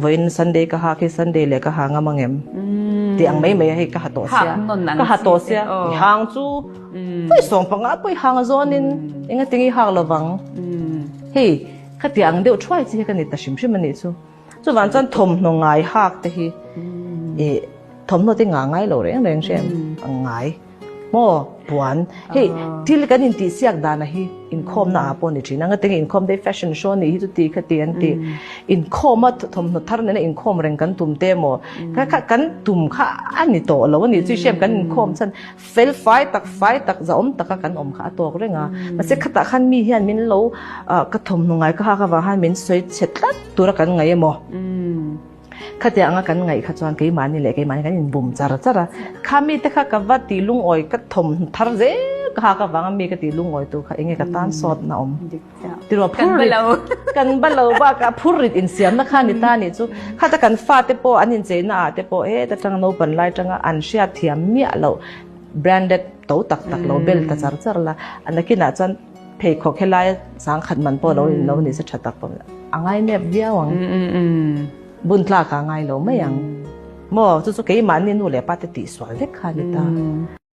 với Sunday cả ha cái Sunday lệ cả ha ngắm ngem thì anh mấy hay cả hạt tổ xe hàng chú với sống bằng áp với hàng zone nên anh tiếng hàng là vắng hey cái tiếng đều try chỉ cái này ta sim sim này chú vẫn chân thom nó ngài hạc thì thom nó thì ngài rồi đấy anh xem ngài mò buồn hey til cái nhìn tí siak đàn này income na apon này năng cái income đấy fashion show này tu tí cái tiền tí income mà thom nó thar này income rèn cái tụm tem mò cái tụm khá anh này to lâu này chú xem cái income chân fail fight tắc zaom tắc cái khá to cái nga mà sẽ khát khăn mi hiền min lâu cái thom nó ngay cái vào han min soi chết lát tu ra cái ngay mò khát tiếng cái ngày khát chọn cái mani lệ cái mani cái nhìn bùm chara chara kami te khát cái vật tí lung oi cái thom thar dễ khát cái vàng mi cái tí lung oi tu khát nghe cái tan sọt na tí rồi kan balau ba cái phurit in siam na khani ta ni chu khát cái pha te po anh in chế na te po ta trang no ban lai trang an sia thiam mi lo branded tàu tak lo bel ta char char la anaki na chan phê khok helai sang khan man po lo ni se thatak po angai ne bia wang bun tla ka ngai lo mai yang mo chu chu ke man ni nu le pa te ti swal le kha ni ta